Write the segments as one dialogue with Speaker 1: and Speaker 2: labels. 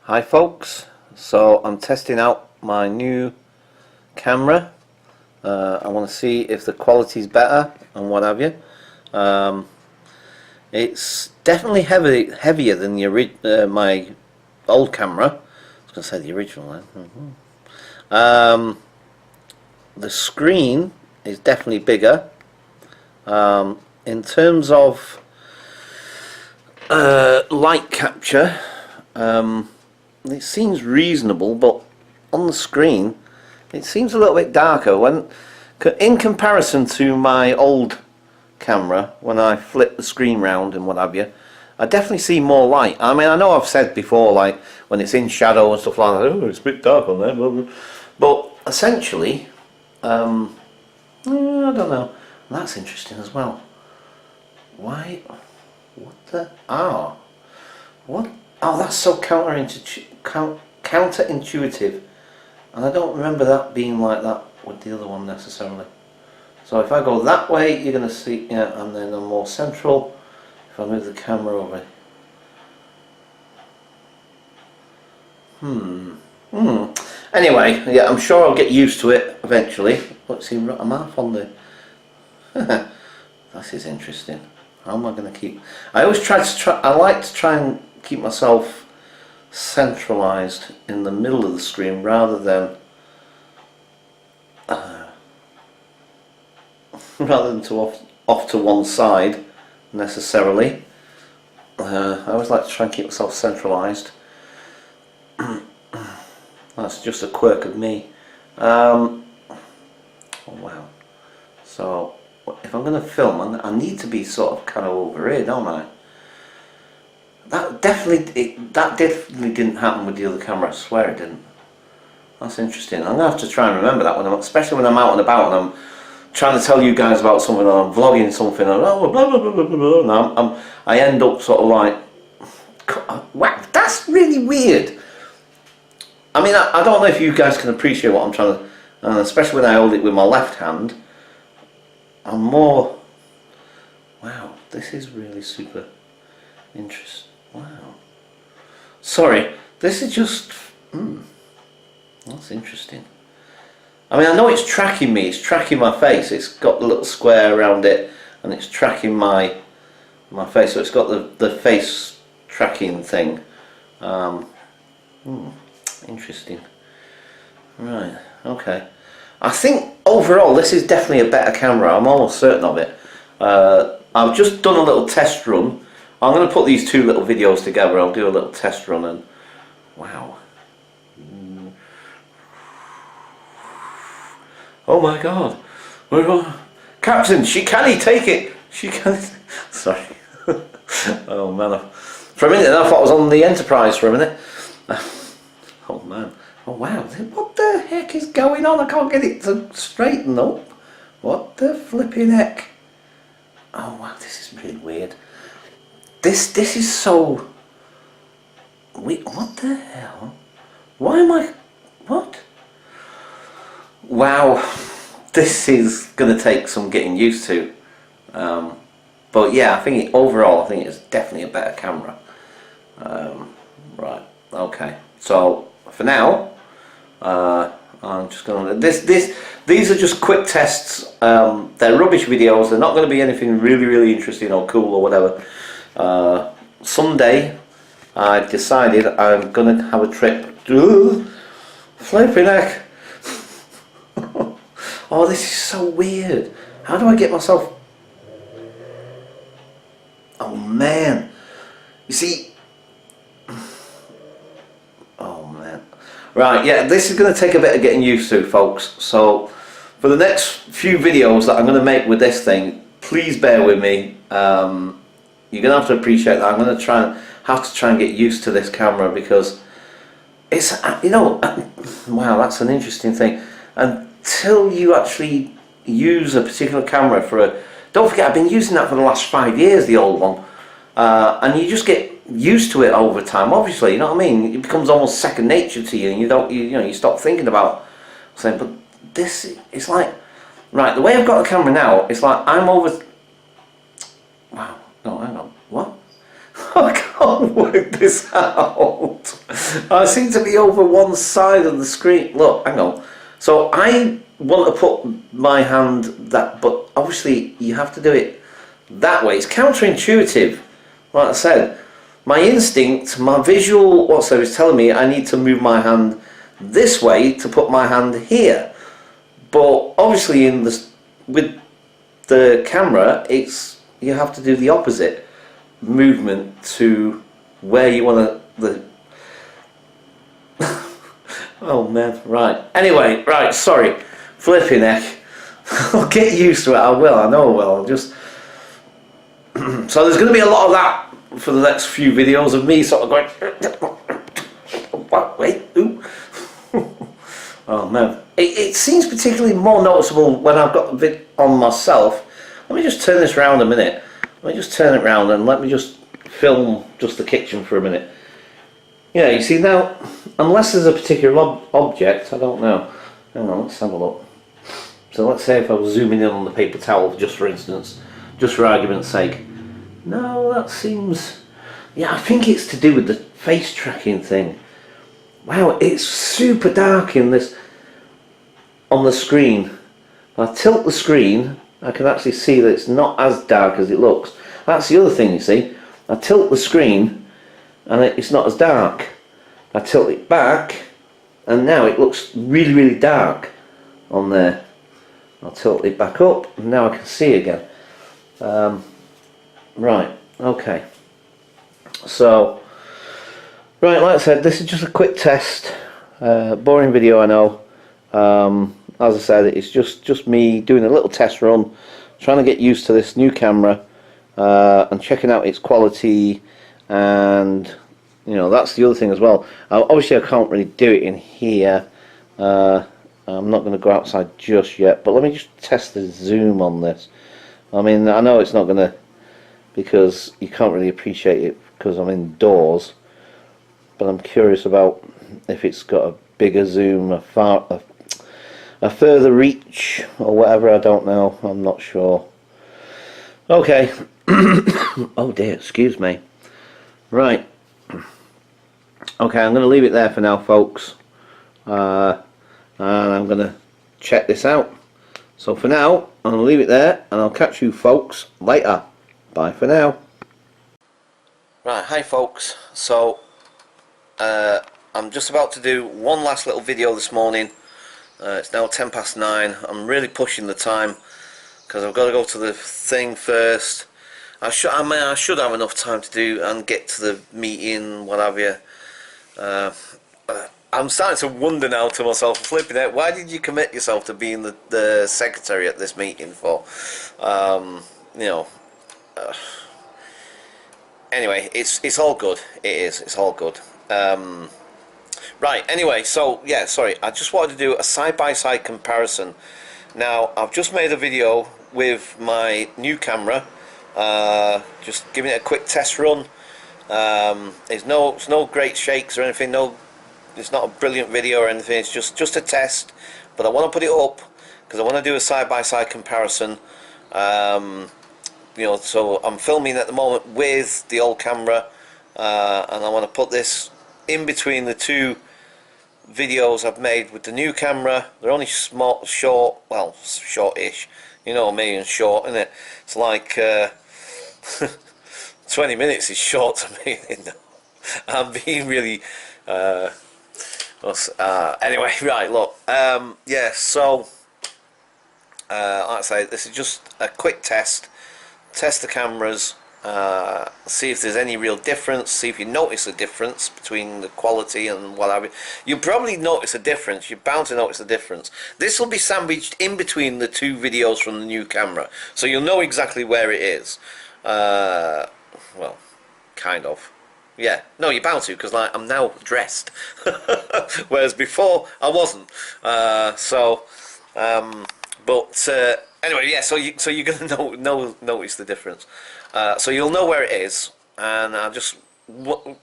Speaker 1: Hi folks, so I'm testing out my new camera. I want to see if the quality's better and what have you. It's definitely heavier than my old camera. I was going to say the original then. The screen is definitely bigger. In terms of light capture, it seems reasonable, but on the screen it seems a little bit darker in comparison to my old camera. When I flip the screen round and what have you, I definitely see more light. I mean, I know I've said before, like when it's in shadow and stuff like that, oh, it's a bit dark on there, blah, blah. But essentially, I don't know. That's interesting as well. Why? What the? What? Oh, that's so counterintuitive, and I don't remember that being like that with the other one necessarily. So if I go that way, you're going to see, yeah, and then I'm more central. If I move the camera over, Anyway, yeah, I'm sure I'll get used to it eventually. Let's see, I'm half on the. This is interesting. How am I going to keep? I always I like to try and keep myself centralized in the middle of the screen rather than off to one side necessarily. I always like to try and keep myself centralized. That's just a quirk of me. Oh wow. So if I'm going to film, I need to be sort of kind of over here, don't I? That definitely didn't happen with the other camera. I swear it didn't. That's interesting. I'm gonna have to try and remember that especially when I'm out and about and I'm trying to tell you guys about something, or I'm vlogging something, and oh, blah blah blah blah blah, and I end up sort of like, wow, that's really weird. I mean, I don't know if you guys can appreciate what I'm trying to, especially when I hold it with my left hand. I'm more. Wow, this is really super interesting. Wow. Sorry, this is just. That's interesting. I mean, I know it's tracking me. It's tracking my face. It's got the little square around it, and it's tracking my face. So it's got the face tracking thing. Interesting. Right. Okay. I think overall this is definitely a better camera. I'm almost certain of it. I've just done a little test run. I'm going to put these two little videos together. I'll do a little test run and wow. Oh my god. Captain, can take it? She can. Sorry. Oh man. For a minute I thought I was on the Enterprise for a minute. Oh man. Oh wow. What the heck is going on? I can't get it to straighten up. What the flipping heck? Oh wow, this is really weird. This is so. Wait, what the hell? Why am I? What? Wow, this is going to take some getting used to. But yeah, I think overall, I think it's definitely a better camera. Right. Okay. So for now, I'm just going to. These are just quick tests. They're rubbish videos. They're not going to be anything really interesting or cool or whatever. Someday I've decided I'm going to have a trip. Flipping heck. Oh, this is so weird. How do I get myself... Oh man. You see... Oh man. Right, yeah, this is going to take a bit of getting used to, folks. So for the next few videos that I'm going to make with this thing, please bear with me. You're going to have to appreciate that. I'm going to have to try and get used to this camera, because it's, you know, wow, that's an interesting thing. Until you actually use a particular camera don't forget, I've been using that for the last 5 years, the old one, and you just get used to it over time. Obviously, you know what I mean. It becomes almost second nature to you, and you stop thinking about saying. But this, it's like, right, the way I've got the camera now, it's like I'm over. Wow, no, hang on, what? Oh God. can't work this out. I seem to be over one side of the screen. Look, hang on. So I want to put my hand that, but obviously you have to do it that way. It's counterintuitive. Like I said, my instinct, my visual, what's is telling me I need to move my hand this way to put my hand here. But obviously in this, with the camera, it's you have to do the opposite movement to where you want to. Oh man, right. Anyway, right. Sorry, flipping heck. I'll get used to it. I will. I know I will. I'll just. So there's going to be a lot of that for the next few videos of me sort of going. Wait. Ooh. Oh man. It seems particularly more noticeable when I've got the vid on myself. Let me just turn this round a minute. Let me just turn it round and let me just film just the kitchen for a minute. Yeah, you see now, unless there's a particular object, I don't know. Hang on, let's have a look. So let's say if I was zooming in on the paper towel, just for instance, just for argument's sake. No, that seems... Yeah, I think it's to do with the face tracking thing. Wow, it's super dark in this... on the screen. If I tilt the screen, I can actually see that it's not as dark as it looks. That's the other thing, you see. I tilt the screen and it's not as dark. I tilt it back and now it looks really, really dark on there. I'll tilt it back up and now I can see again. Right, okay. So, right, like I said, this is just a quick test. Boring video, I know. As I said, it's just me doing a little test run, trying to get used to this new camera and checking out its quality, and you know, that's the other thing as well. Obviously I can't really do it in here. I'm not going to go outside just yet, but let me just test the zoom on this. I mean, I know it's not going to, because you can't really appreciate it because I'm indoors, but I'm curious about if it's got a bigger zoom, a further reach or whatever. I don't know, I'm not sure. Okay. Oh dear, excuse me. Right, okay, I'm going to leave it there for now, folks, and I'm going to check this out. So for now I'm going to leave it there and I'll catch you folks later. Bye for now. Right, hi folks. So I'm just about to do one last little video this morning. It's now 9:10. I'm really pushing the time because I've got to go to the thing first. I should have enough time to do and get to the meeting, what have you. I'm starting to wonder now to myself, flipping it, why did you commit yourself to being the secretary at this meeting for? You know. Anyway, it's all good. It's all good. Right, anyway, so yeah, sorry, I just wanted to do a side-by-side comparison. Now, I've just made a video with my new camera, just giving it a quick test run. It's no great shakes or anything, it's not a brilliant video or anything, it's just a test, but I want to put it up because I want to do a side-by-side comparison. You know, so I'm filming at the moment with the old camera, and I want to put this in between the two videos I've made with the new camera. They're only small, short, well, shortish, you know what I mean, short, isn't it? It's like 20 minutes is short to me. I'm being really anyway, right, look, yeah, so like I say, this is just a quick test the cameras, see if there's any real difference, see if you notice a difference between the quality and what have you. You'll probably notice a difference, you're bound to notice a difference. This will be sandwiched in between the two videos from the new camera, so you'll know exactly where it is. Well, kind of. Yeah, no, you're bound to, because like, I'm now dressed, whereas before I wasn't. Anyway, yeah. So you're gonna notice the difference. So you'll know where it is, and I'll just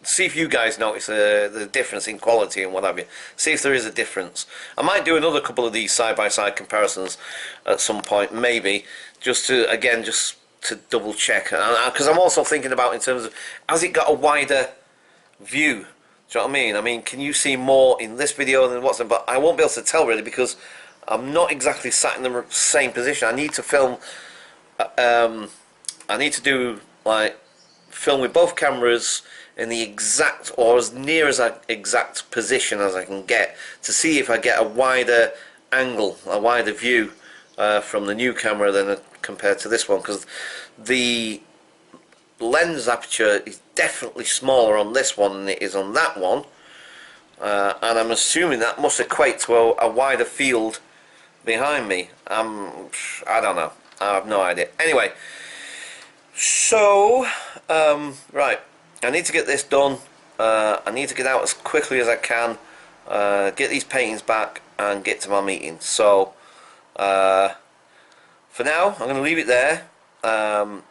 Speaker 1: see if you guys notice the difference in quality and what have you. See if there is a difference. I might do another couple of these side-by-side comparisons at some point, maybe, just to again just to double check, because I'm also thinking about in terms of, has it got a wider view? Do you know what I mean? I mean, can you see more in this video than what's in? But I won't be able to tell really, because I'm not exactly sat in the same position. I need to film. I need to do like film with both cameras in the exact, or as near as exact position as I can get, to see if I get a wider angle, a wider view from the new camera than compared to this one, because the lens aperture is definitely smaller on this one than it is on that one, and I'm assuming that must equate to a wider field behind me. I don't know, I have no idea. Anyway, so right, I need to get this done. I need to get out as quickly as I can, get these paintings back and get to my meeting. So for now I'm going to leave it there. I'm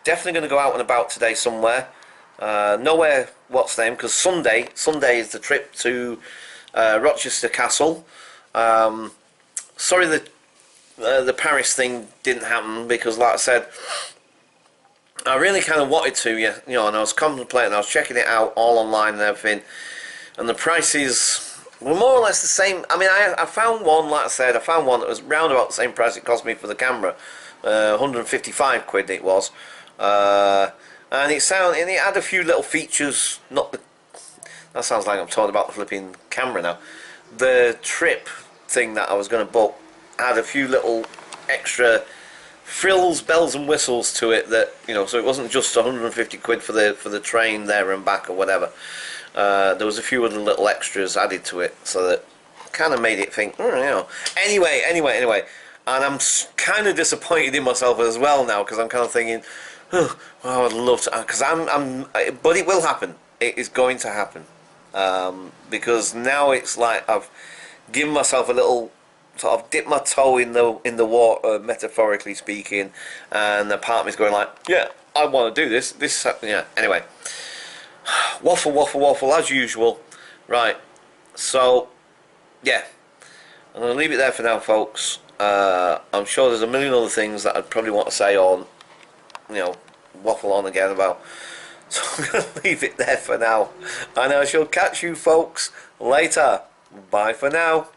Speaker 1: definitely going to go out and about today somewhere. Nowhere what's name, because Sunday is the trip to Rochester Castle. Sorry the Paris thing didn't happen, because like I said, I really kind of wanted to, you know, and I was contemplating, I was checking it out all online and everything, and the prices were more or less the same. I mean, I found one, like I said, I found one that was round about the same price it cost me for the camera, 155 quid it was, and it had a few little features. That sounds like I'm talking about the flipping camera now. The trip thing that I was going to book had a few little extra frills, bells and whistles to it, that, you know, so it wasn't just 150 quid for the train there and back or whatever. There was a few other little extras added to it, so that kind of made it think, you know. Anyway, and I'm kind of disappointed in myself as well now, because I'm kind of thinking, oh, I'd love to, because but it will happen. It is going to happen, because now it's like I've given myself a little sort of dip my toe in the water, metaphorically speaking, and the part of me's going like, yeah, I want to do this. Yeah. Anyway, waffle as usual. Right. So, yeah, I'm gonna leave it there for now, folks. I'm sure there's a million other things that I'd probably want to say on, you know, waffle on again about. So I'm gonna leave it there for now, and I shall catch you folks later. Bye for now.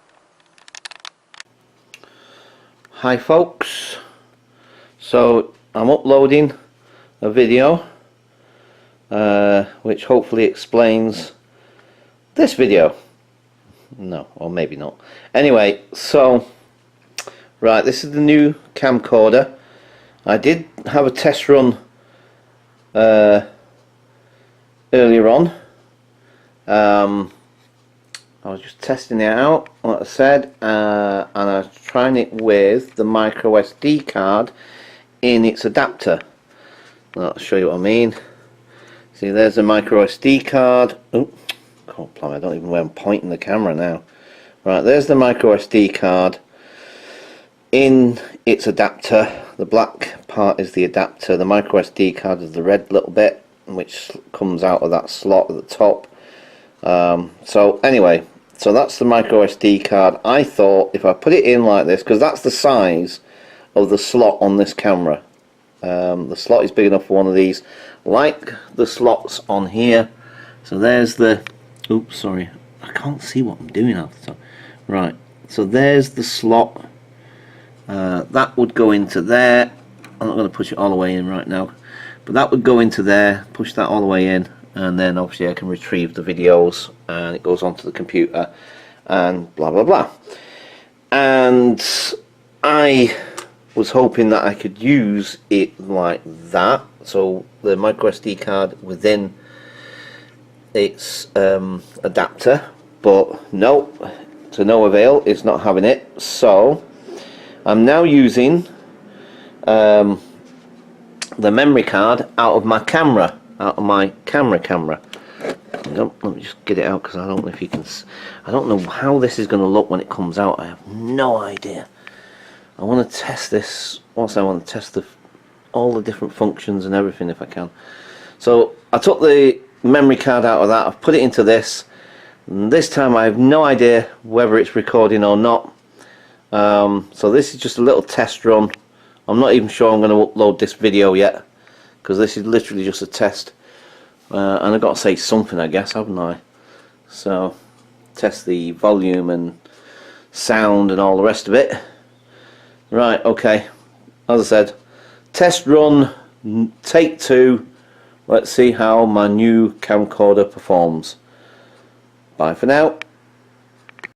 Speaker 1: Hi folks, so I'm uploading a video which hopefully explains this video. No, or maybe not. Anyway, so right, this is the new camcorder. I did have a test run earlier on. I was just testing it out, like I said, and I was trying it with the micro SD card in its adapter. I'll show you what I mean. See, there's the micro SD card. Oh, God, I don't even know where I'm pointing the camera now. Right, there's the micro SD card in its adapter. The black part is the adapter. The micro SD card is the red little bit, which comes out of that slot at the top. So anyway, so that's the micro SD card. I thought if I put it in like this, because that's the size of the slot on this camera. The slot is big enough for one of these, like the slots on here. So there's the, oops, sorry, I can't see what I'm doing half the time. Right, so there's the slot. That would go into there. I'm not going to push it all the way in right now, but that would go into there, push that all the way in, and then obviously I can retrieve the videos and it goes onto the computer and blah blah blah. And I was hoping that I could use it like that, so the micro SD card within its adapter, but no, to no avail. It's not having it. So I'm now using the memory card out of my camera, camera. Let me just get it out, because I don't know if you can. I don't know how this is going to look when it comes out. I have no idea. I want to test this. Also, I want to test all the different functions and everything if I can. So I took the memory card out of that. I've put it into this. And this time I have no idea whether it's recording or not. So this is just a little test run I'm not even sure I'm going to upload this video yet, because this is literally just a test. And I've got to say something, I guess, haven't I? So, test the volume and sound and all the rest of it. Right, okay. As I said, test run, take 2. Let's see how my new camcorder performs. Bye for now.